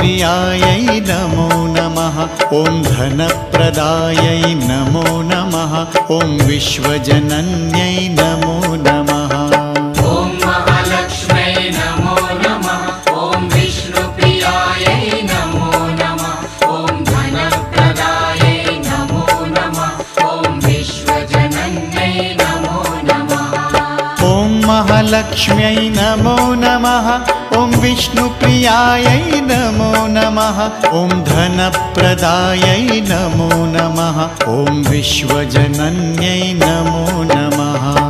विष्णुप्रियायै नमो नमः। ॐ धनप्रदायै नमो नमः। ॐ विश्वजनन्यै नमो नमः। ॐ महालक्ष्म्यै नमो नमः। ॐ विष्णुप्रियायै नमो नमः। ॐ धनप्रदायै नमो नमः। ॐ विश्वजनन्यै नमो नमः। ॐ महालक्ष्म्यै नमो नमः। ॐ विष्णुप्रियायै नमो नमः। ॐ धनप्रदायै नमो नमः। ॐ विश्वजनन्यै नमो नमः।